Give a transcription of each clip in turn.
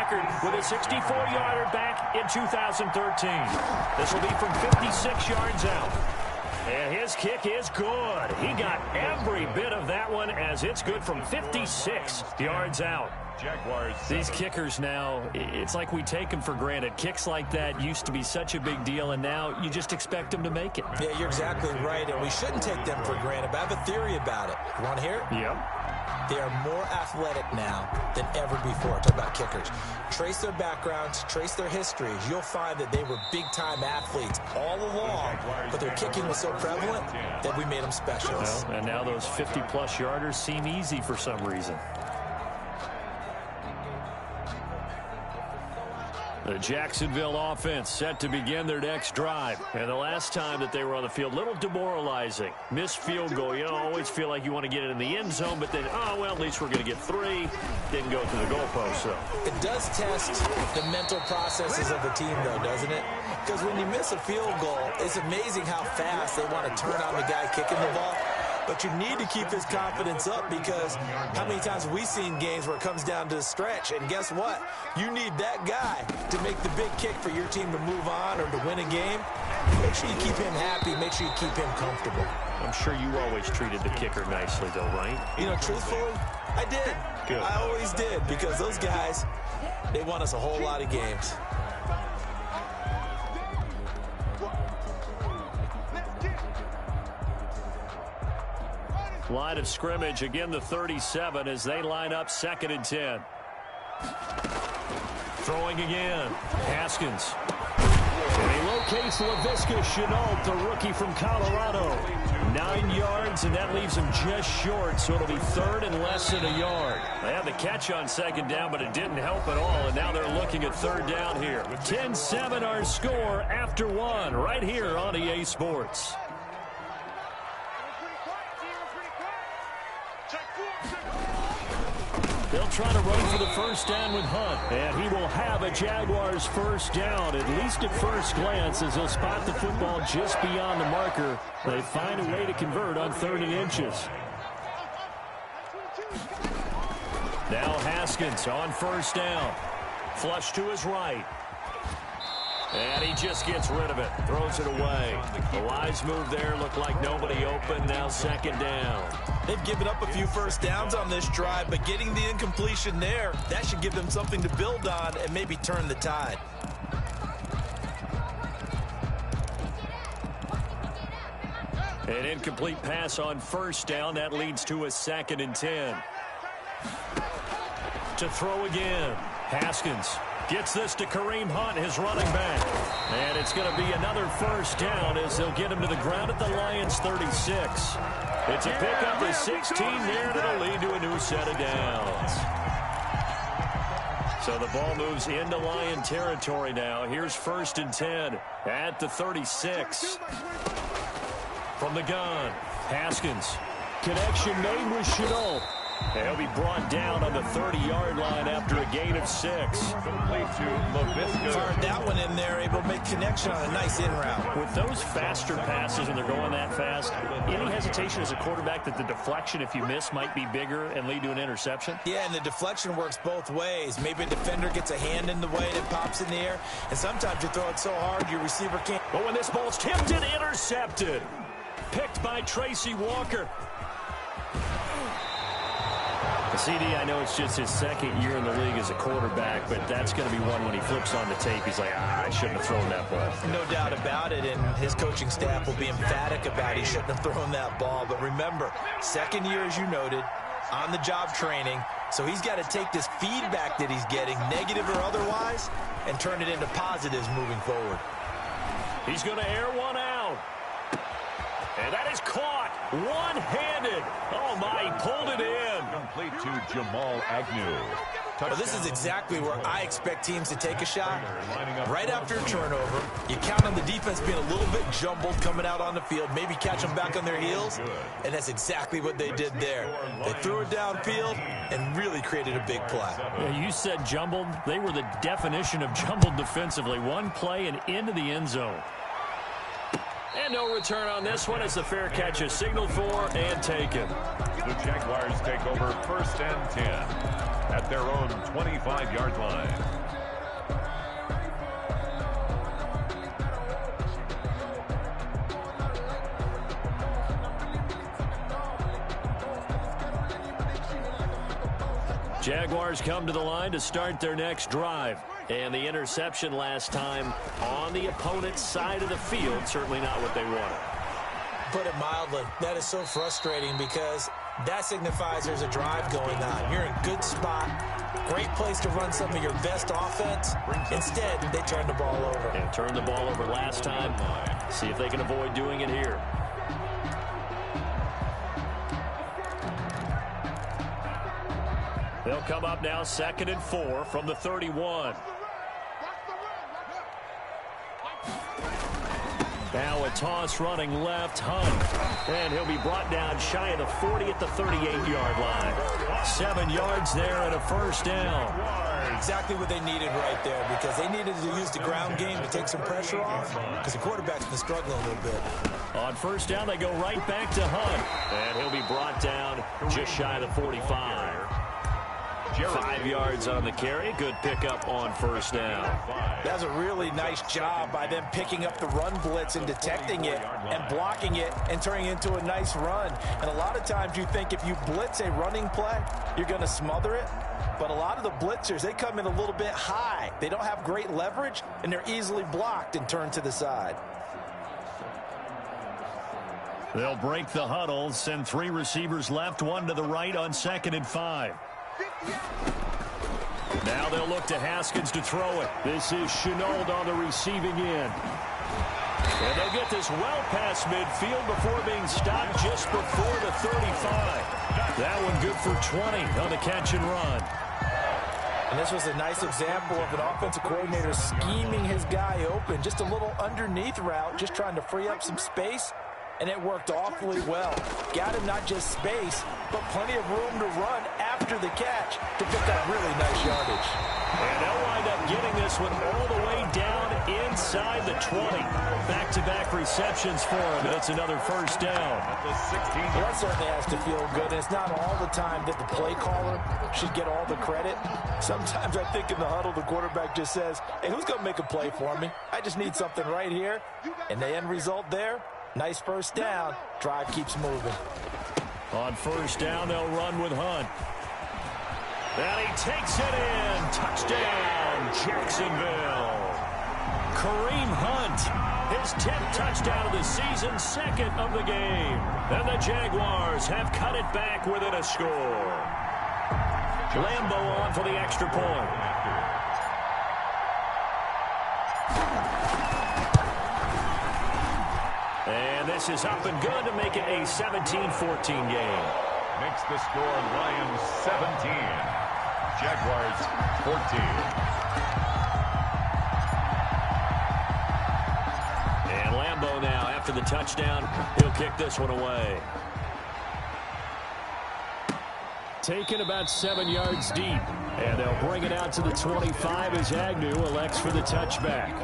record with a 64-yarder back in 2013. This will be from 56 yards out. And his kick is good. He got every bit of that one as it's good from 56 yards out. Jaguars. These kickers now, it's like we take them for granted. Kicks like that used to be such a big deal, and now you just expect them to make it. Yeah, you're exactly right, and we shouldn't take them for granted. But I have a theory about it. You want to hear it? Yep. They are more athletic now than ever before. Talk about kickers. Trace their backgrounds, trace their histories. You'll find that they were big-time athletes all along, but their kicking was so prevalent that we made them specialists. Well, and now those 50-plus yarders seem easy for some reason. The Jacksonville offense set to begin their next drive. And the last time that they were on the field, a little demoralizing. Missed field goal. You know, always feel like you want to get it in the end zone, but then, oh, well, at least we're going to get 3. Didn't go to the goalpost, so. It does test the mental processes of the team, though, doesn't it? Because when you miss a field goal, it's amazing how fast they want to turn on the guy kicking the ball. But you need to keep his confidence up because how many times have we seen games where it comes down to the stretch? And guess what? You need that guy to make the big kick for your team to move on or to win a game. Make sure you keep him happy. Make sure you keep him comfortable. I'm sure you always treated the kicker nicely, though, right? You know, truthfully, I did. Good. I always did because those guys, they won us a whole lot of games. Line of scrimmage, again the 37 as they line up 2nd and 10. Throwing again. Haskins. And he locates LaVisca Chenault, the rookie from Colorado. 9 yards, and that leaves him just short, so it'll be 3rd and less than a yard. They had the catch on 2nd down, but it didn't help at all, and now they're looking at 3rd down here. 10-7 our score after 1 right here on EA Sports. They'll try to run for the first down with Hunt. And he will have a Jaguars first down, at least at first glance, as he'll spot the football just beyond the marker. They find a way to convert on 3rd and inches. Now Haskins on first down. Flush to his right. And he just gets rid of it. Throws it away. The wise move there. Looked like nobody open. Now 2nd down. They've given up a few first downs on this drive, but getting the incompletion there, that should give them something to build on and maybe turn the tide. An incomplete pass on first down. That leads to a 2nd and 10. To throw again. Haskins gets this to Kareem Hunt, his running back. And it's going to be another first down as they'll get him to the ground at the Lions' 36. It's a pickup to 16 there, and it'll lead to a new set of downs. So the ball moves into Lion territory now. Here's 1st and 10 at the 36. From the gun, Haskins. Connection made with Chenault. He'll be brought down on the 30-yard line after a gain of 6. Complete to LaVisca. Fired that one in there, able to make connection on a nice in route. With those faster passes and they're going that fast, any hesitation as a quarterback that the deflection, if you miss, might be bigger and lead to an interception? Yeah, and the deflection works both ways. Maybe a defender gets a hand in the way and it pops in the air, and sometimes you throw it so hard your receiver can't. But when this ball's tipped and intercepted, picked by Tracy Walker. CD, I know it's just his 2nd year in the league as a quarterback, but that's going to be one when he flips on the tape. He's like, I shouldn't have thrown that ball. No doubt about it, and his coaching staff will be emphatic about he shouldn't have thrown that ball. But remember, 2nd year, as you noted, on-the-job training, so he's got to take this feedback that he's getting, negative or otherwise, and turn it into positives moving forward. He's going to air one out. And that is caught one-handed. Oh, my, he pulled it in. Complete to Jamal Agnew. Well, this is exactly where I expect teams to take a shot. Right after a turnover, you count on the defense being a little bit jumbled coming out on the field, maybe catch them back on their heels, and that's exactly what they did there. They threw it downfield and really created a big play. Yeah, you said jumbled. They were the definition of jumbled defensively. One play and into the end zone. And no return on this one as the fair catch is signaled for and taken. The Jaguars take over 1st and 10 at their own 25-yard line. Jaguars come to the line to start their next drive. And the interception last time on the opponent's side of the field, certainly not what they wanted. Put it mildly, that is so frustrating because that signifies there's a drive going on. You're in a good spot, great place to run some of your best offense. Instead, they turn the ball over. And turned the ball over last time. See if they can avoid doing it here. They'll come up now 2nd and 4 from the 31. Now a toss running left, Hunt. And he'll be brought down shy of the 40 at the 38-yard line. 7 yards there and a first down. Exactly what they needed right there because they needed to use the ground game to take some pressure off because the quarterback's been struggling a little bit. On first down, they go right back to Hunt. And he'll be brought down just shy of the 45. 5 yards on the carry. Good pickup on first down. That's a really nice job by them picking up the run blitz and detecting it and blocking it and turning it into a nice run. And a lot of times you think if you blitz a running play, you're going to smother it. But a lot of the blitzers, they come in a little bit high. They don't have great leverage, and they're easily blocked and turned to the side. They'll break the huddle, send 3 receivers left, 1 to the right on 2nd and 5. Now they'll look to Haskins to throw it. This is Chenault on the receiving end. And they'll get this well past midfield before being stopped just before the 35. That one good for 20 on the catch and run. And this was a nice example of an offensive coordinator scheming his guy open. Just a little underneath route, just trying to free up some space. And it worked awfully well. Got him not just space, but plenty of room to run after the catch to pick up really nice yardage. And they'll wind up getting this one all the way down inside the 20. Back-to-back receptions for him, and it's another first down. Well, that certainly has to feel good. And it's not all the time that the play caller should get all the credit. Sometimes I think in the huddle, the quarterback just says, hey, who's going to make a play for me? I just need something right here. And the end result there, nice first down. Drive keeps moving. On first down, they'll run with Hunt. And he takes it in. Touchdown, Jacksonville. Kareem Hunt, his 10th touchdown of the season, 2nd of the game. And the Jaguars have cut it back within a score. Lambo on for the extra point. And this is up and good to make it a 17-14 game. Makes the score Lions 17, Jaguars 14. And Lambo now, after the touchdown, he'll kick this one away. Taken about 7 yards deep. And they'll bring it out to the 25 as Agnew elects for the touchback.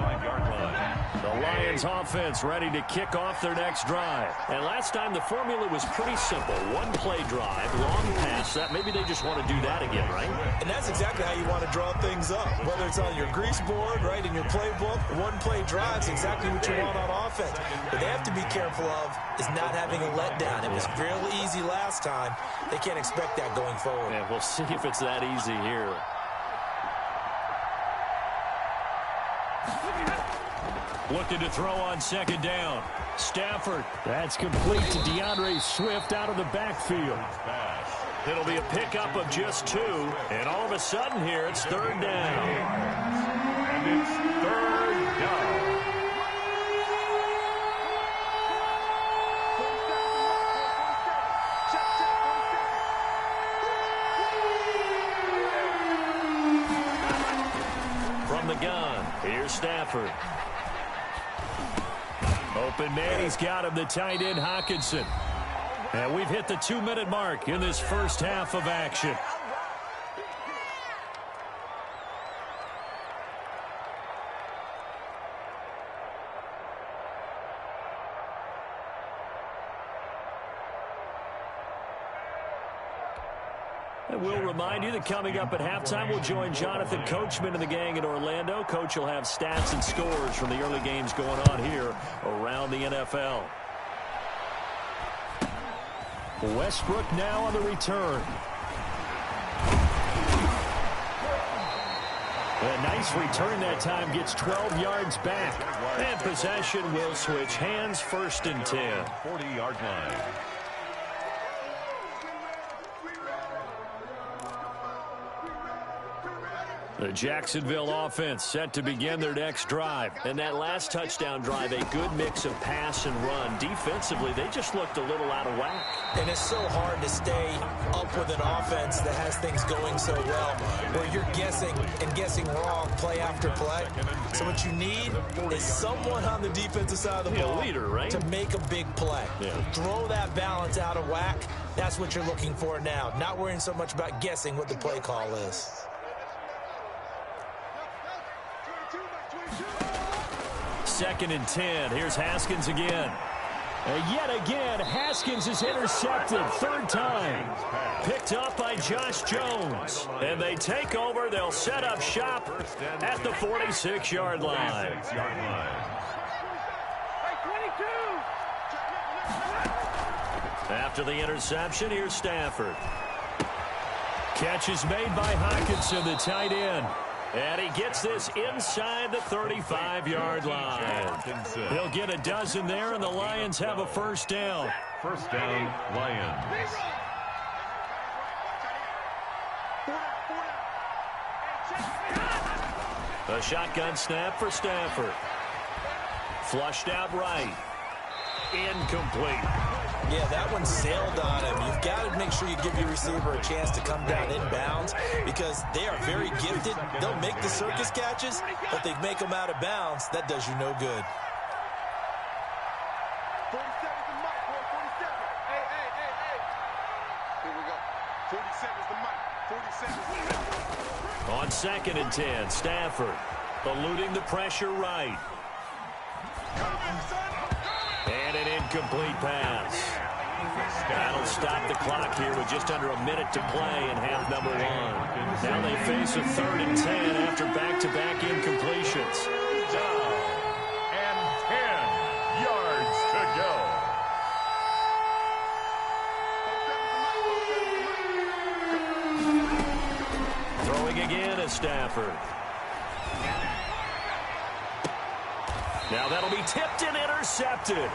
The Lions offense ready to kick off their next drive. And last time the formula was pretty simple. One play drive, long pass. That maybe they just want to do that again, right? And that's exactly how you want to draw things up. Whether it's on your grease board, right, in your playbook, one play drive is exactly what you want on offense. What they have to be careful of is not having a letdown. It was fairly easy last time. They can't expect that going forward. Yeah, we'll see if it's that easy here. Looking to throw on 2nd down. Stafford. That's complete to DeAndre Swift out of the backfield. It'll be a pickup of just 2. And all of a sudden here, it's 3rd down. And it's 3rd down. From the gun, here's Stafford. Open man, he's got him, the tight end, Hockenson. And we've hit the 2-minute mark in this first half of action. And we'll remind you that coming up at halftime, we'll join Jonathan Coachman and the gang in Orlando. Coach will have stats and scores from the early games going on here around the NFL. Westbrook now on the return. A nice return that time, gets 12 yards back. And possession will switch hands, 1st and 10. 40-yard line. The Jacksonville offense set to begin their next drive. And that last touchdown drive, a good mix of pass and run. Defensively, they just looked a little out of whack. And it's so hard to stay up with an offense that has things going so well, where you're guessing and guessing wrong play after play. So what you need is someone on the defensive side of the ball, a leader, right? To make a big play. Yeah. Throw that balance out of whack. That's what you're looking for now. Not worrying so much about guessing what the play call is. 2nd and 10. Here's Haskins again. Yet again, Haskins is intercepted. 3rd time. Picked up by Josh Jones. And they take over. They'll set up shop at the 46-yard line. After the interception, here's Stafford. Catch is made by Hockenson, the tight end. And he gets this inside the 35-yard line. He'll get a dozen there, and the Lions have a 1st down. 1st down, Lions. A shotgun snap for Stafford. Flushed out right. Incomplete. Yeah, that one sailed on him. You've got to make sure you give your receiver a chance to come down inbounds because they are very gifted. They'll make the circus catches, but they make them out of bounds. That does you no good. 47's the mic, boy. 47. Hey. Here we go. 47's the mic. 47's the mic. On 2nd and 10, Stafford eluding the pressure right. And an incomplete pass. That'll stop the clock here with just under a minute to play in half number 1. Now they face a 3rd and 10 after back-to-back incompletions. Down. And 10 yards to go. Throwing again is Stafford. Now that'll be tipped and intercepted.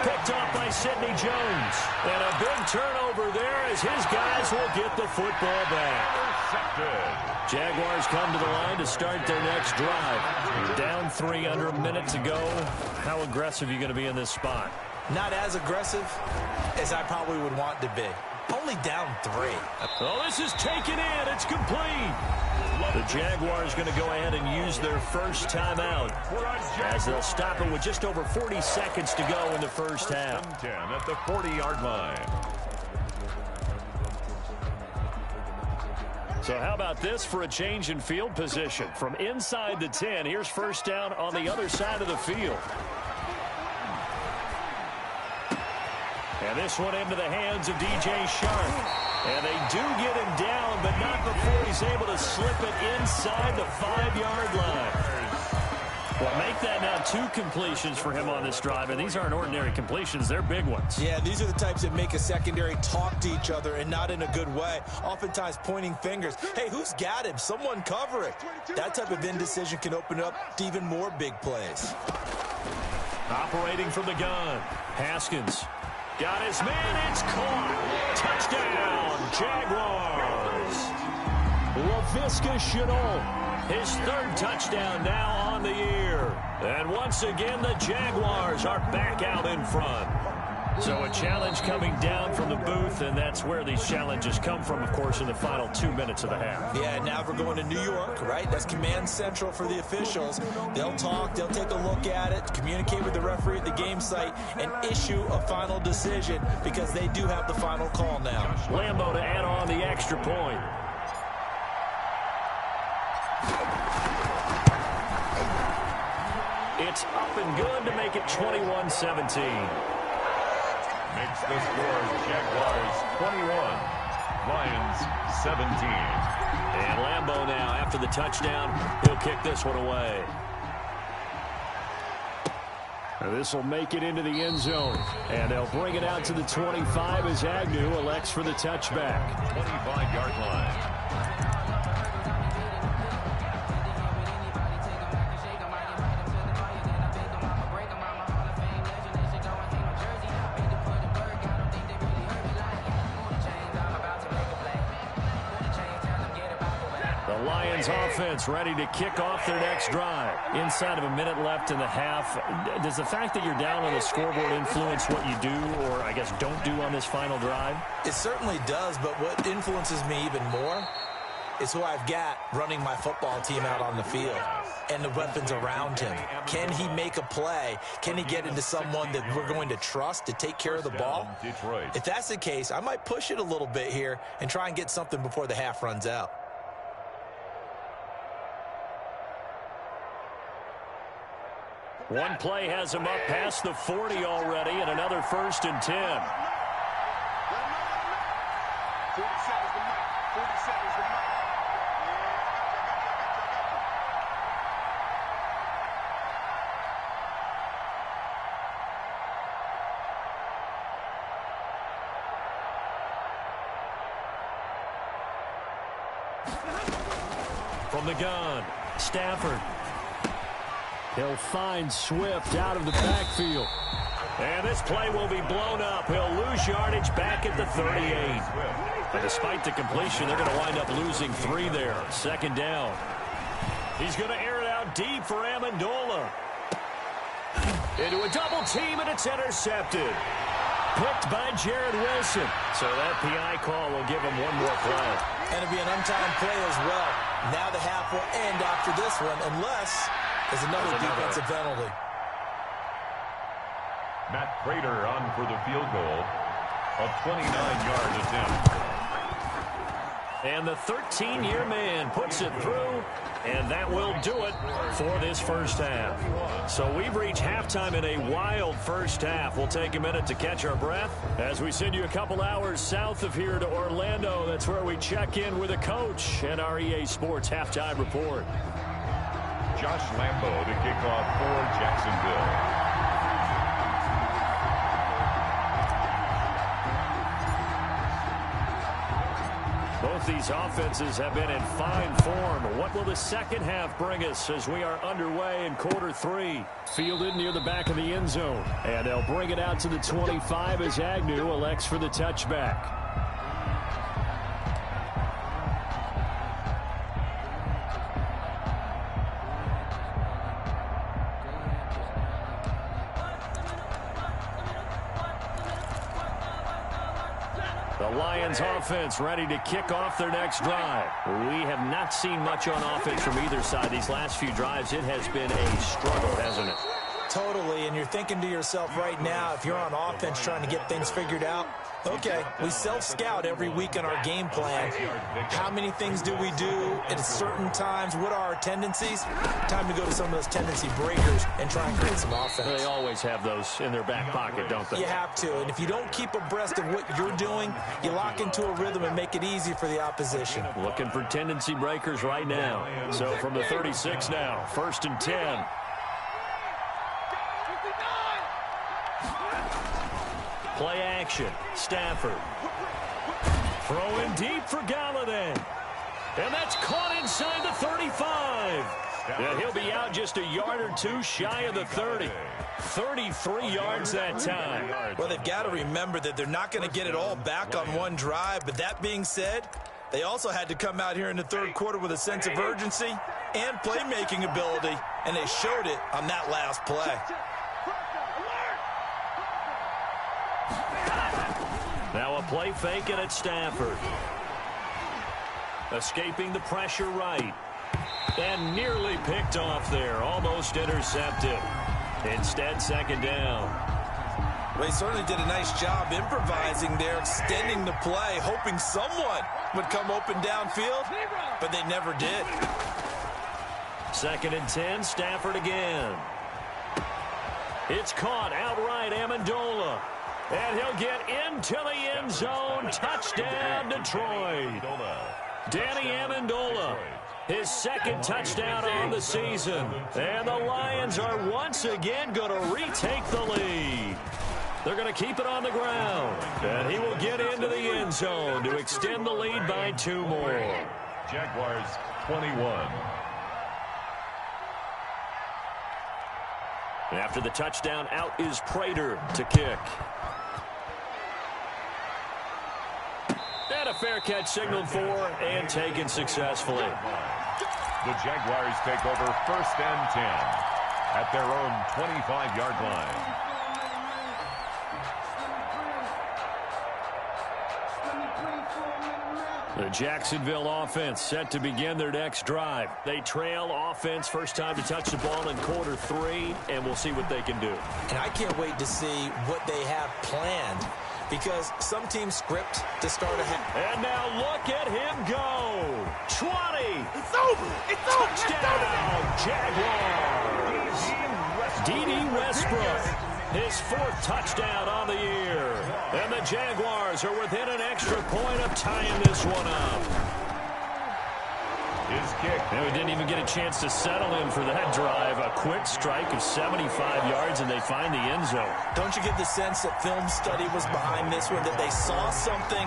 Picked off by Sidney Jones. And a big turnover there as his guys will get the football back. Jaguars come to the line to start their next drive. Down 3 under a minute to go. How aggressive are you going to be in this spot? Not as aggressive as I probably would want to be. Only down 3. Oh, this is taken in. It's complete. The Jaguars going to go ahead and use their first timeout as they'll stop it with just over 40 seconds to go in the first half. 10 at the 40-yard line. So how about this for a change in field position? From inside the 10, here's 1st down on the other side of the field. And this one into the hands of DJ Shark. And they do get him down, but not before he's able to slip it inside the 5-yard line. Well, make that now 2 completions for him on this drive, and these aren't ordinary completions. They're big ones. Yeah, these are the types that make a secondary talk to each other and not in a good way. Oftentimes pointing fingers. Hey, who's got him? Someone cover it. That type of indecision can open up to even more big plays. Operating from the gun, Haskins. Got his man, it's caught. Touchdown, Jaguars. Laviska Shenault, his 3rd touchdown now on the year. And once again, the Jaguars are back out in front. So a challenge coming down from the booth, and that's where these challenges come from, of course, in the final 2 minutes of the half. Yeah, now we're going to New York, right? That's command central for the officials. They'll talk, they'll take a look at it, communicate with the referee at the game site, and issue a final decision because they do have the final call now. Lambo to add on the extra point. It's up and good to make it 21-17. Makes the score Jaguars 21, Lions 17. And Lambo now, after the touchdown, he'll kick this one away. This will make it into the end zone. And they'll bring it out to the 25 as Agnew elects for the touchback. 25-yard line. Lions offense ready to kick off their next drive. Inside of a minute left in the half, does the fact that you're down on the scoreboard influence what you do, or I guess don't do on this final drive? It certainly does, but what influences me even more is who I've got running my football team out on the field and the weapons around him. Can he make a play? Can he get into someone that we're going to trust to take care of the ball? If that's the case, I might push it a little bit here and try and get something before the half runs out. One play has him up past the 40 already, and another 1st and 10. 47's the mic. 47's the mic. From the gun, Stafford. He'll find Swift out of the backfield. And this play will be blown up. He'll lose yardage back at the 38. But despite the completion, they're going to wind up losing 3 there. 2nd down. He's going to air it out deep for Amendola. Into a double team, and it's intercepted. Picked by Jared Wilson. So that PI call will give him one more play. And it'll be an untimed play as well. Now the half will end after this one, unless there's another defensive penalty. Matt Prater on for the field goal. A 29-yard attempt. And the 13-year man puts it through, and that will do it for this first half. So we've reached halftime in a wild first half. We'll take a minute to catch our breath as we send you a couple hours south of here to Orlando. That's where we check in with a coach and our EA Sports halftime report. Josh Lambo to kick off for Jacksonville. Both these offenses have been in fine form. What will the second half bring us as we are underway in quarter 3? Fielded near the back of the end zone. And they'll bring it out to the 25 as Agnew elects for the touchback. The Lions offense ready to kick off their next drive. We have not seen much on offense from either side. These last few drives, it has been a struggle, hasn't it? Totally, and you're thinking to yourself right now, if you're on offense trying to get things figured out, okay, we self-scout every week in our game plan. How many things do we do at certain times? What are our tendencies? Time to go to some of those tendency breakers and try and create some offense. They always have those in their back pocket, don't they? You have to, and if you don't keep abreast of what you're doing, you lock into a rhythm and make it easy for the opposition. Looking for tendency breakers right now. So from the 36 now, 1st and 10. Play action. Stafford. Throwing deep for Galladay. And that's caught inside the 35. Yeah, he'll be out just a yard or two shy of the 30. 33 yards that time. Well, they've got to remember that they're not going to get it all back on one drive. But that being said, they also had to come out here in the 3rd quarter with a sense of urgency and playmaking ability. And they showed it on that last play. Now a play fake, and it's Stafford. Escaping the pressure right. And nearly picked off there. Almost intercepted. Instead, 2nd down. Well, he certainly did a nice job improvising there, extending the play, hoping someone would come open downfield, but they never did. 2nd and 10, Stafford again. It's caught outright, Amendola. And he'll get into the end zone. Touchdown, Detroit. Danny Amendola, his 2nd touchdown on the season. And the Lions are once again going to retake the lead. They're going to keep it on the ground. And he will get into the end zone to extend the lead by 2 more. Jaguars 21. After the touchdown, out is Prater to kick. And a fair catch signaled for and taken successfully. The Jaguars take over 1st and 10 at their own 25-yard line. The Jacksonville offense set to begin their next drive. They trail offense, first time to touch the ball in quarter 3, and we'll see what they can do. And I can't wait to see what they have planned, because some teams script to start a half. And now look at him go. 20. It's over. It's over. Touchdown, Jaguars. D.D. Westbrook, his 4th touchdown on the year. And the Jaguars are within an extra point of tying this one up. His kick. And we didn't even get a chance to settle in for that drive. A quick strike of 75 yards, and they find the end zone. Don't you get the sense that film study was behind this one, that they saw something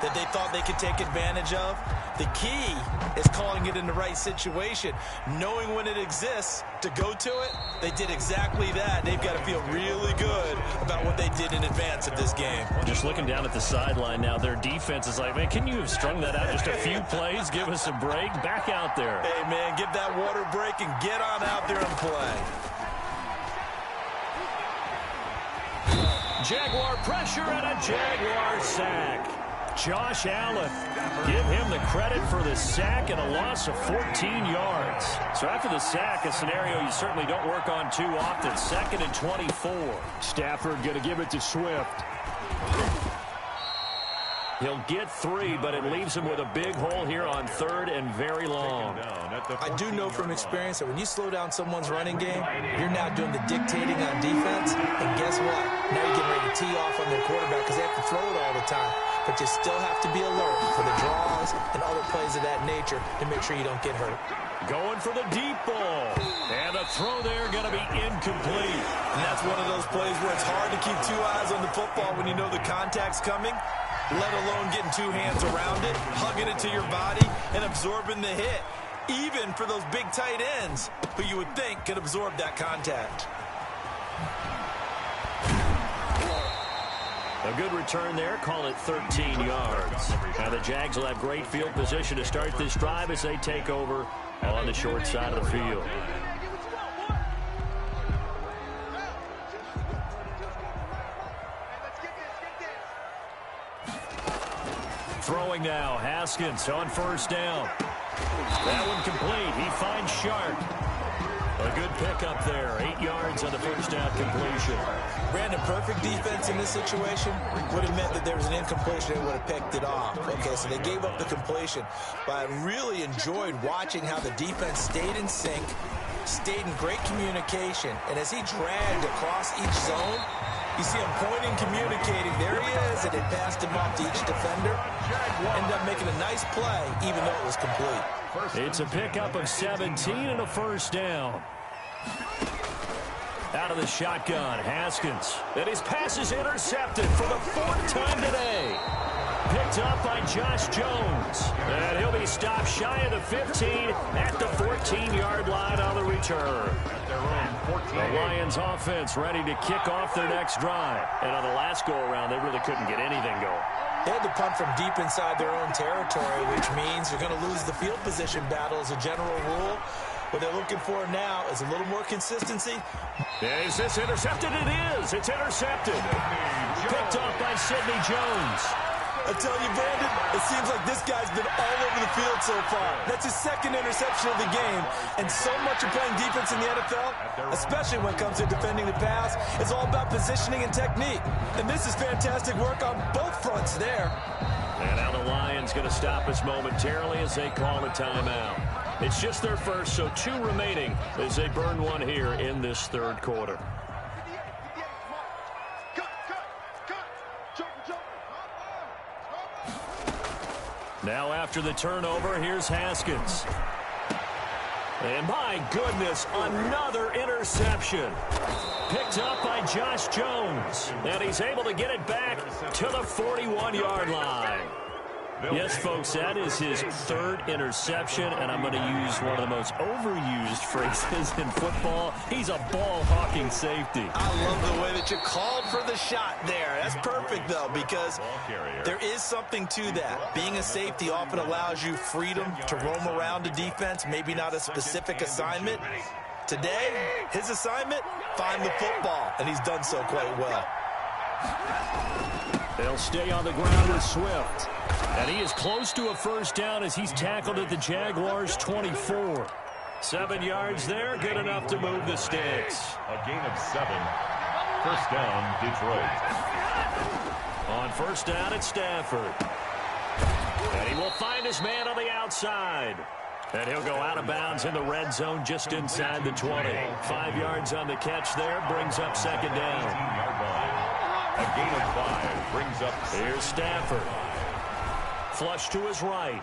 that they thought they could take advantage of? The key is calling it in the right situation, knowing when it exists to go to it. They did exactly that. They've got to feel really good about what they did in advance of this game. Just looking down at the sideline now, their defense is like, man, can you have strung that out just a few plays? Give us a break. Back out there. Hey, man, give that water break and get on out there and play. Jaguar pressure and a Jaguar sack. Josh Allen, give him the credit for the sack and a loss of 14 yards. So after the sack, a scenario you certainly don't work on too often. 2nd and 24. Stafford going to give it to Swift. He'll get 3, but it leaves him with a big hole here on 3rd and very long. I do know from experience that when you slow down someone's running game, you're now doing the dictating on defense. And guess what? Now you're getting ready to tee off on their quarterback because they have to throw it all the time. But you still have to be alert for the draws and other plays of that nature to make sure you don't get hurt. Going for the deep ball. And a throw there going to be incomplete. And that's one of those plays where it's hard to keep 2 eyes on the football when you know the contact's coming, let alone getting 2 hands around it, hugging it to your body, and absorbing the hit. Even for those big tight ends who you would think could absorb that contact. A good return there. Call it 13 yards. Now the Jags will have great field position to start this drive as they take over on the short side of the field. Throwing now, Haskins on 1st down. That one complete. He finds Sharp. A good pickup there. 8 yards on the 1st down completion. Brandon, perfect defense in this situation would have meant that there was an incompletion and would have picked it off. Okay, so they gave up the completion. But I really enjoyed watching how the defense stayed in sync, stayed in great communication. And as he dragged across each zone, you see him pointing, communicating. There he is, and they passed him off to each defender. Ended up making a nice play, even though it was complete. It's a pickup of 17 and a 1st down. Out of the shotgun, Haskins. And his pass is intercepted for the 4th time today. Picked up by Josh Jones. And he'll be stopped shy of the 15 at the 14-yard line on the return. The Lions offense ready to kick off their next drive. And on the last go-around, they really couldn't get anything going. They had to punt from deep inside their own territory, which means you're going to lose the field position battle as a general rule. What they're looking for now is a little more consistency. Is this intercepted? It is. It's intercepted. Picked up by Sidney Jones. I tell you, Brandon, it seems like this guy's been all over the field so far. That's his 2nd interception of the game. And so much of playing defense in the NFL, especially when it comes to defending the pass, is all about positioning and technique. And this is fantastic work on both fronts there. And now the Lions going to stop us momentarily as they call a timeout. It's just their first, so 2 remaining as they burn one here in this 3rd quarter. Now after the turnover, here's Haskins. And my goodness, another interception. Picked up by Josh Jones. And he's able to get it back to the 41-yard line. Yes, folks, that is his third interception, and I'm going to use one of the most overused phrases in football. He's a ball-hawking safety. I love the way that you called for the shot there. That's perfect, though, because there is something to that. Being a safety often allows you freedom to roam around a defense, maybe not a specific assignment. Today, his assignment, find the football, and he's done so quite well. They'll stay on the ground with Swift. And he is close to a first down as he's tackled at the Jaguars' 24. 7 yards there, good enough to move the sticks. A gain of 7. First down, Detroit. On first down, it's Stafford. And he will find his man on the outside. And he'll go out of bounds in the red zone just inside the 20. 5 yards on the catch there, brings up second down. 18-yard line. A gain of 5 brings up. Here's Stafford. Flush to his right.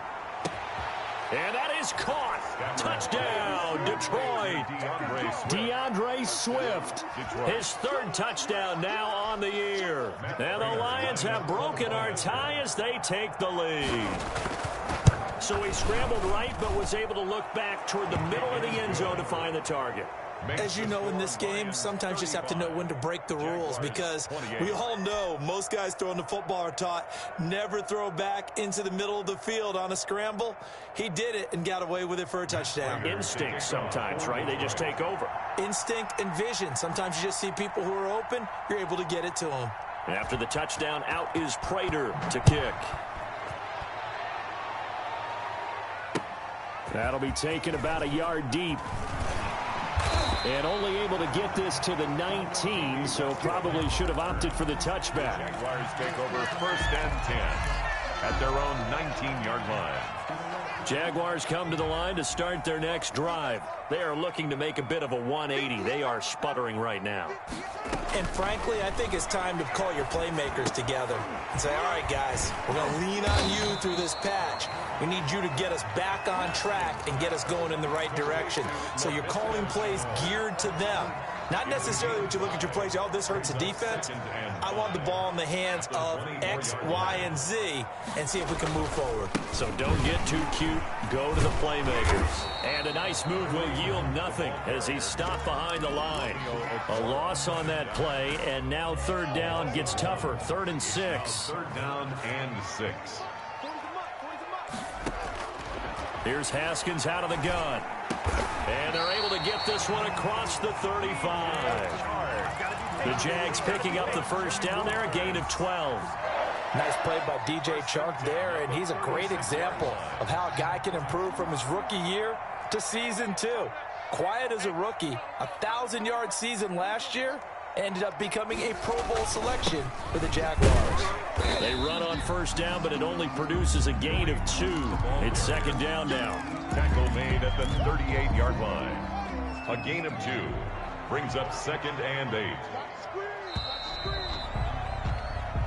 And that is caught. Touchdown, Detroit. DeAndre Swift. His third touchdown now on the year. And the Lions have broken our tie as they take the lead. So he scrambled right, but was able to look back toward the middle of the end zone to find the target. As you know, in this game, sometimes you just have to know when to break the rules, because we all know most guys throwing the football are taught never throw back into the middle of the field on a scramble. He did it and got away with it for a touchdown. Instinct sometimes, right? They just take over. Instinct and vision. Sometimes you just see people who are open, you're able to get it to them. After the touchdown, out is Prater to kick. That'll be taken about a yard deep. And only able to get this to the 19, so probably should have opted for the touchback. Jaguars take over first and 10 at their own 19-yard line. Jaguars come to the line to start their next drive. They are looking to make a bit of a 180. They are sputtering right now. And frankly, I think it's time to call your playmakers together and say, all right, guys, we're going to lean on you through this patch. We need you to get us back on track and get us going in the right direction. So you're calling plays geared to them. Not necessarily when you look at your plays, oh, this hurts the defense. I want the ball in the hands of X, Y, and Z and see if we can move forward. So don't get too cute. Go to the playmakers. And a nice move will yield nothing as he's stopped behind the line. A loss on that play, and now third down gets tougher. 3rd and 6. Third down and 6. Here's Haskins out of the gun. And they're able to get this one across the 35. The Jags picking up the first down there, a gain of 12. Nice play by DJ Chark there, and he's a great example of how a guy can improve from his rookie year to season 2. Quiet as a rookie, 1,000-yard season last year, ended up becoming a Pro Bowl selection for the Jaguars. They run on first down, but it only produces a gain of 2. It's second down now. Tackle made at the 38-yard line. A gain of 2 brings up 2nd and 8.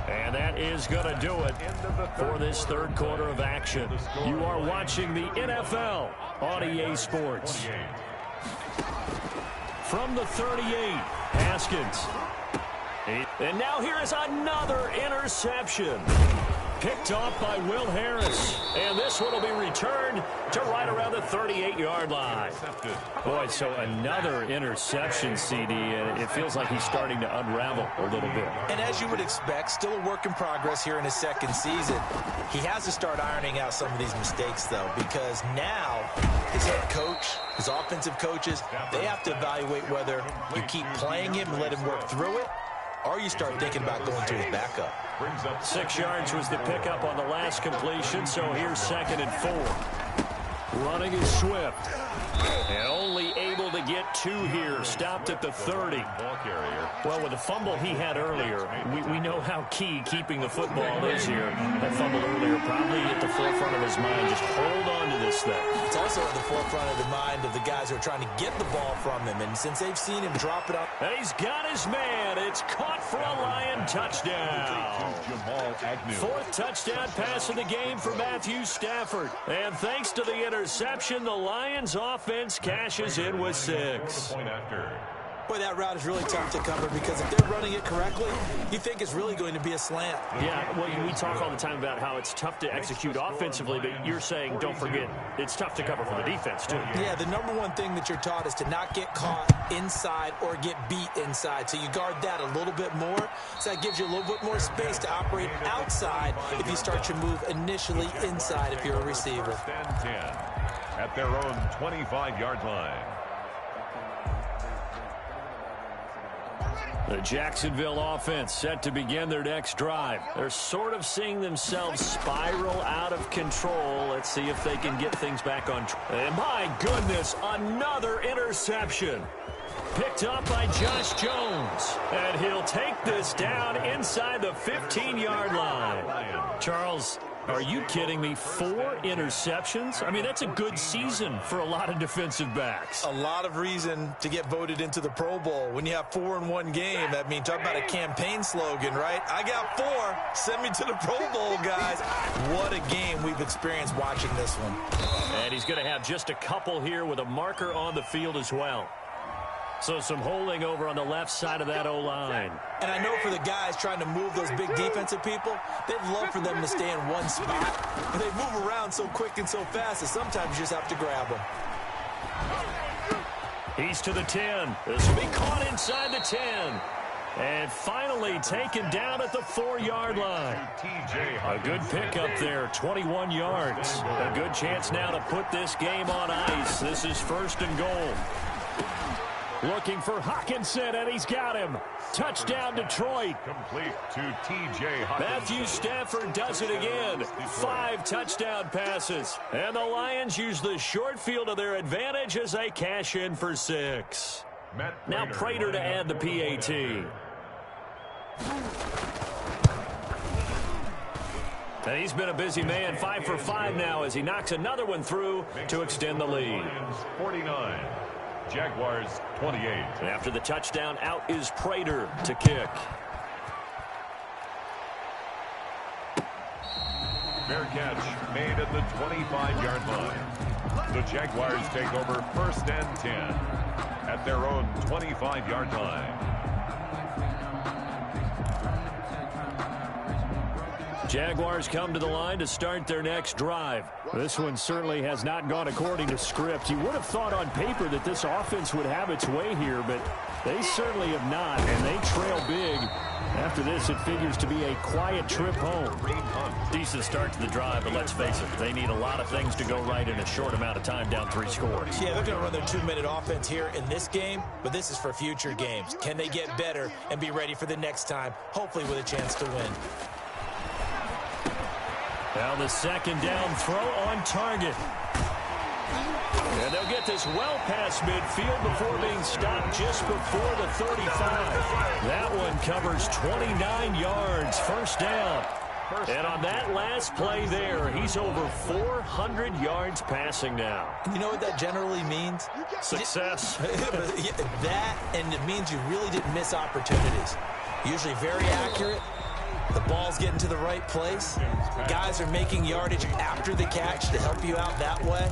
And that is going to do it for this third quarter of action. You are watching the NFL on EA Sports. From the 38, Haskins. And now here is another interception. Picked off by Will Harris. And this one will be returned to right around the 38-yard line. Boy, so another interception, CD, and it feels like he's starting to unravel a little bit. And as you would expect, still a work in progress here in his second season. He has to start ironing out some of these mistakes, though, because now his head coach, his offensive coaches, they have to evaluate whether you keep playing him and let him work through it, or you start thinking about going to his backup. 6 yards was the pickup on the last completion, so here's 2nd and 4. Running is Swift. And only able to get 2 here. Stopped at the 30. Well, with the fumble he had earlier, we know how key keeping the football is here. That fumble earlier probably at the forefront of his mind. Just hold on to this thing. It's also at the forefront of the mind of the guys who are trying to get the ball from him. And since they've seen him drop it up. And he's got his man. It's caught for a Lion touchdown. 4th touchdown pass of the game for Matthew Stafford. And thanks to the interception, the Lions offense cashes in with 6. Boy, that route is really tough to cover because if they're running it correctly, you think it's really going to be a slant. Yeah, well, we talk all the time about how it's tough to execute offensively, but you're saying, don't forget, it's tough to cover for the defense, too. Yeah, the number one thing that you're taught is to not get caught inside or get beat inside. So you guard that a little bit more. So that gives you a little bit more space to operate outside if you start your move initially inside if you're a receiver. 10 at their own 25-yard line. The Jacksonville offense set to begin their next drive. They're sort of seeing themselves spiral out of control. Let's see if they can get things back on track. And my goodness, another interception. Picked up by Josh Jones. And he'll take this down inside the 15-yard line. Charles, are you kidding me? 4 interceptions? I mean, that's a good season for a lot of defensive backs. A lot of reason to get voted into the Pro Bowl. When you have 4 in one game, I mean, talk about a campaign slogan, right? I got 4. Send me to the Pro Bowl, guys. What a game we've experienced watching this one. And he's going to have just a couple here with a marker on the field as well. So some holding over on the left side of that O-line. And I know for the guys trying to move those big defensive people, they'd love for them to stay in one spot. But they move around so quick and so fast that sometimes you just have to grab them. He's to the 10. This will be caught inside the 10. And finally taken down at the 4-yard line. A good pickup there, 21 yards. A good chance now to put this game on ice. This is 1st and goal. Looking for Hawkinson, and he's got him. Touchdown, Detroit. Complete to T.J. Hawkinson. Matthew Stafford does it again. 5 touchdown passes. And the Lions use the short field to their advantage as they cash in for 6. Now Prater to add the PAT. And he's been a busy man, 5 for 5 now as he knocks another one through to extend the lead. 49. Jaguars 28. And after the touchdown, out is Prater to kick. Fair catch made at the 25-yard line. The Jaguars take over 1st and 10 at their own 25-yard line. Jaguars come to the line to start their next drive. This one certainly has not gone according to script. You would have thought on paper that this offense would have its way here, but they certainly have not, and they trail big. After this, it figures to be a quiet trip home. Decent start to the drive, but let's face it, they need a lot of things to go right in a short amount of time, down 3 scores. Yeah, they're going to run their 2-minute offense here in this game, but this is for future games. Can they get better and be ready for the next time, hopefully with a chance to win? Now the 2nd down throw on target. And they'll get this well past midfield before being stopped just before the 35. That one covers 29 yards, 1st down. And on that last play there, he's over 400 yards passing now. You know what that generally means? Success. That, and it means you really didn't miss opportunities. Usually very accurate. The ball's getting to the right place. Guys are making yardage after the catch to help you out that way.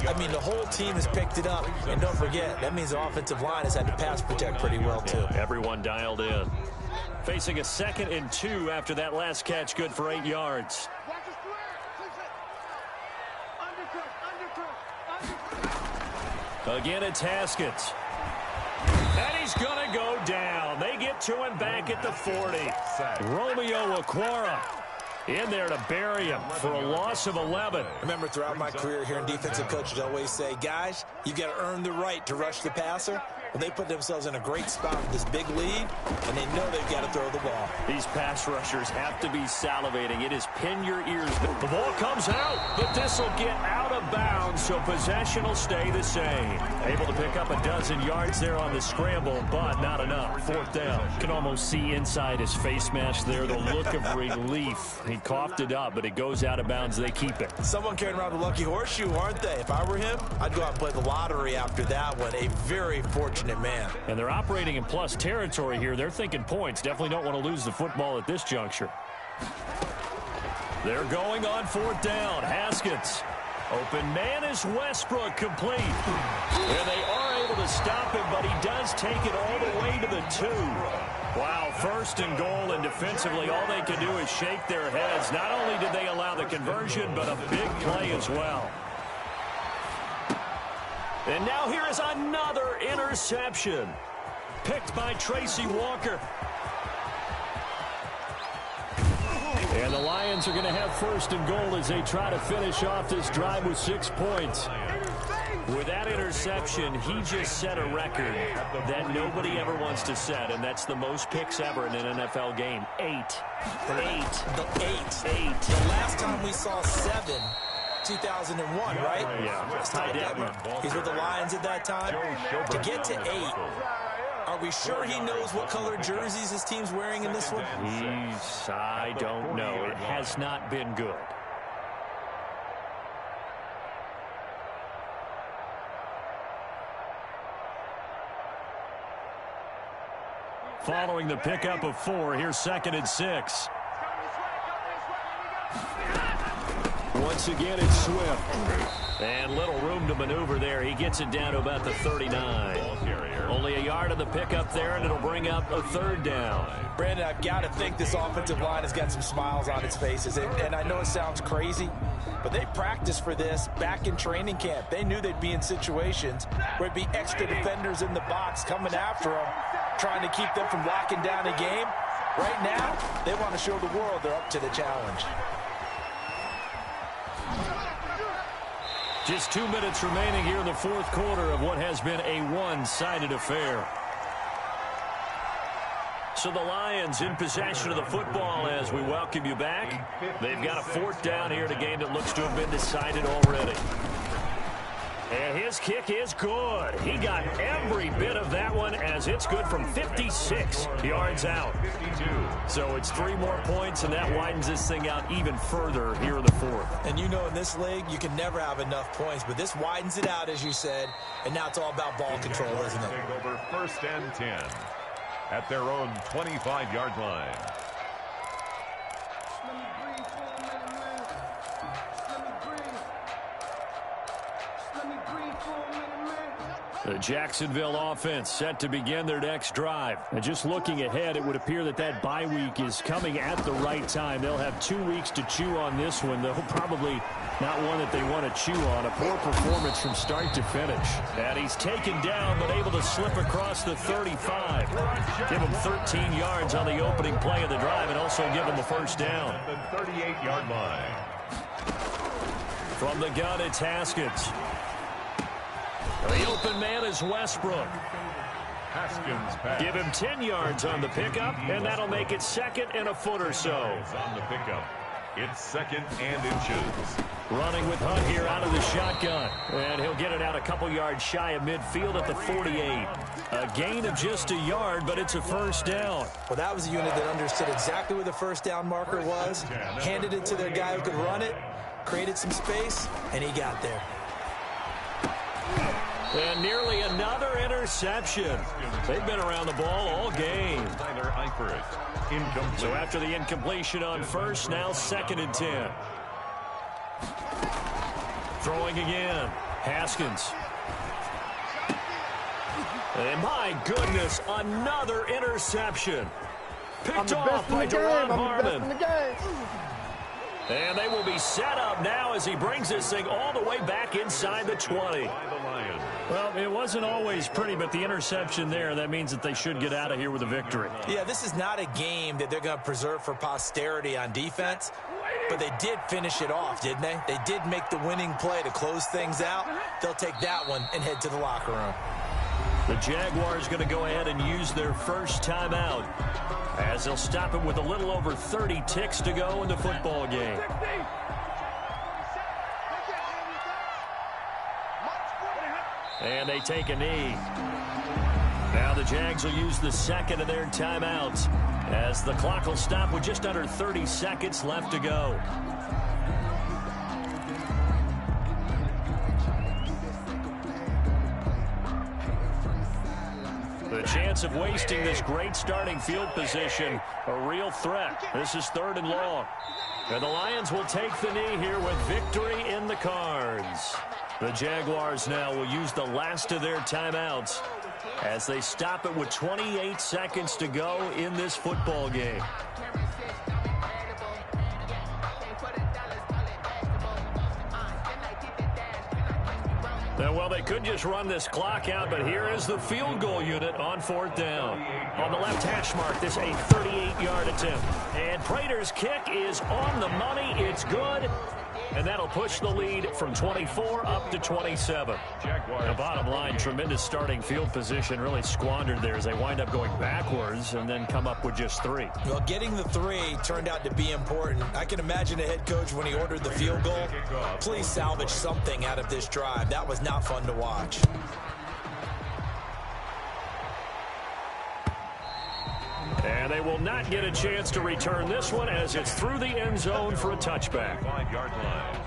I mean, the whole team has picked it up. And don't forget, that means the offensive line has had to pass protect pretty well, too. Everyone dialed in. Facing a 2nd and 2 after that last catch, good for 8 yards. Again, it's Haskins. And he's going to go down. They get to him back at the 40. Romeo Okwara in there to bury him for a loss of 11. Remember, throughout my career here in defensive coaches, I always say, guys, you got to earn the right to rush the passer. Well, they put themselves in a great spot with this big lead, and they know they've got to throw the ball. These pass rushers have to be salivating. It is pin your ears. The ball comes out, but this will get out of bounds, so possession will stay the same. Able to pick up a dozen yards there on the scramble, but not enough. 4th down. You can almost see inside his face mask there the look of relief. He coughed it up, but it goes out of bounds. They keep it. Someone carrying around the lucky horseshoe, aren't they? If I were him, I'd go out and play the lottery after that one. A very fortunate man. And they're operating in plus territory here. They're thinking points. Definitely don't want to lose the football at this juncture. They're going on 4th down. Haskins. Open man is Westbrook, complete. And they are able able to stop him, but he does take it all the way to the 2. Wow, 1st and goal, and defensively all they can do is shake their heads. Not only did they allow the conversion, but a big play as well. And now here is another interception. Picked by Tracy Walker. And the Lions are going to have 1st and goal as they try to finish off this drive with 6 points. With that interception, he just set a record that nobody ever wants to set, and that's the most picks ever in an NFL game. 8. The last time we saw 7, 2001, right? Yeah. He's with the Lions at that time. To get to 8, are we sure he knows what color jerseys his team's wearing in this one? I don't know. It has not been good. Following the pickup of 4, here's 2nd and 6. Once again, it's Swift. And little room to maneuver there. He gets it down to about the 39. Only a yard of the pickup there, and it'll bring up a 3rd down. Brandon, I've got to think this offensive line has got some smiles on its faces. And I know it sounds crazy, but they practiced for this back in training camp. They knew they'd be in situations where it'd be extra defenders in the box coming after them, trying to keep them from locking down a game. Right now, they want to show the world they're up to the challenge. Just 2 minutes remaining here in the 4th quarter of what has been a one-sided affair. So the Lions in possession of the football as we welcome you back. They've got a 4th down here in a game that looks to have been decided already. And his kick is good. He got every bit of that one as it's good from 56 yards out. So it's 3 more points, and that widens this thing out even further here in the 4th. And you know in this league, you can never have enough points, but this widens it out, as you said, and now it's all about ball control, isn't it? Take over 1st and 10 at their own 25-yard line. The Jacksonville offense set to begin their next drive. And just looking ahead, it would appear that that bye week is coming at the right time. They'll have 2 weeks to chew on this one, though probably not one that they want to chew on. A poor performance from start to finish. And he's taken down, but able to slip across the 35. Give him 13 yards on the opening play of the drive and also give him the 1st down. The 38-yard line. From the gun, it's Haskins. The open man is Westbrook. Haskins pass. Give him 10 yards on the pickup, and that'll make it 2nd and a foot or so. On the pickup, it's 2nd and inches. Running with Hunt here out of the shotgun. And he'll get it out a couple yards shy of midfield at the 48. A gain of just a yard, but it's a 1st down. Well, that was a unit that understood exactly where the 1st down marker was, handed it to their guy who could run it, created some space, and he got there. And nearly another interception. They've been around the ball all game. So after the incompletion on 1st, now 2nd and 10. Throwing again. Haskins. And my goodness, another interception. Picked off by Deron Harmon. And they will be set up now as he brings this thing all the way back inside the 20. Well, it wasn't always pretty, but the interception there, that means that they should get out of here with a victory. Yeah, this is not a game that they're going to preserve for posterity on defense, but they did finish it off, didn't they? They did make the winning play to close things out. They'll take that one and head to the locker room. The Jaguars going to go ahead and use their 1st timeout as they'll stop it with a little over 30 ticks to go in the football game. And they take a knee. Now the Jags will use the 2nd of their timeouts as the clock will stop with just under 30 seconds left to go. The chance of wasting this great starting field position, a real threat. This is 3rd and long. And the Lions will take the knee here with victory in the cards. The Jaguars now will use the last of their timeouts as they stop it with 28 seconds to go in this football game. Well, they could just run this clock out, but here is the field goal unit on 4th down. On the left hash mark, this a 38-yard attempt. And Prater's kick is on the money. It's good. And that'll push the lead from 24 up to 27. The bottom line, tremendous starting field position, really squandered there as they wind up going backwards and then come up with just 3. Well, getting the 3 turned out to be important. I can imagine a head coach when he ordered the field goal. Please salvage something out of this drive. That was not fun to watch. And they will not get a chance to return this one as it's through the end zone for a touchback. 5-yard line.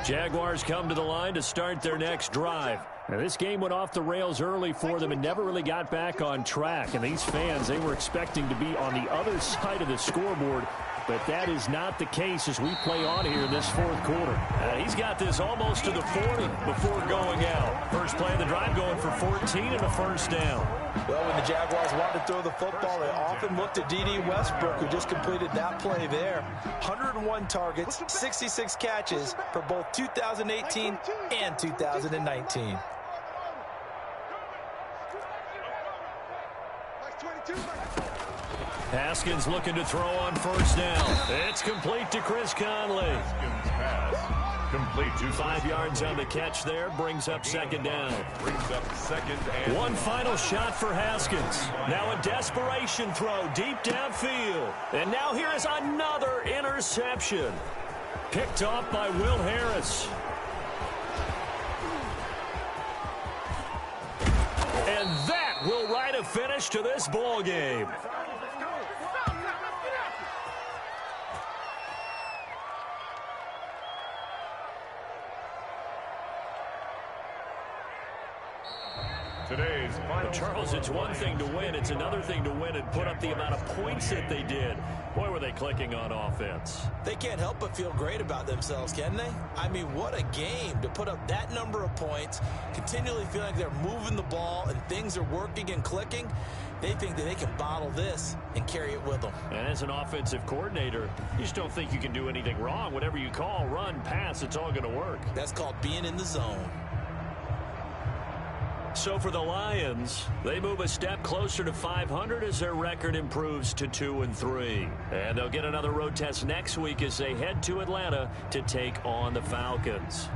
Jaguars come to the line to start their next drive. Now, this game went off the rails early for them and never really got back on track. And these fans, they were expecting to be on the other side of the scoreboard. But that is not the case as we play on here in this 4th quarter. He's got this almost to the 40 before going out. First play of the drive going for 14 and a first down. Well, when the Jaguars want to throw the football, they often look to D.D. Westbrook, who just completed that play there. 101 targets, 66 catches for both 2018 and 2019. Haskins looking to throw on first down. It's complete to Chris Conley. Haskins pass. Complete to 5 yards on the catch there. Brings up second down. Brings up second and one final shot for Haskins. Now a desperation throw deep downfield. And now here is another interception. Picked off by Will Harris. And that will write a finish to this ball game. today's final. Charles, it's one thing to win. It's another thing to win and put up the amount of points that they did. Boy, were they clicking on offense. They can't help but feel great about themselves, can they? I mean, what a game to put up that number of points, continually feel like they're moving the ball and things are working and clicking. They think that they can bottle this and carry it with them. And as an offensive coordinator, you just don't think you can do anything wrong. Whatever you call, run, pass, it's all going to work. That's called being in the zone. So for the Lions, they move a step closer to 500 as their record improves to 2-3. And they'll get another road test next week as they head to Atlanta to take on the Falcons.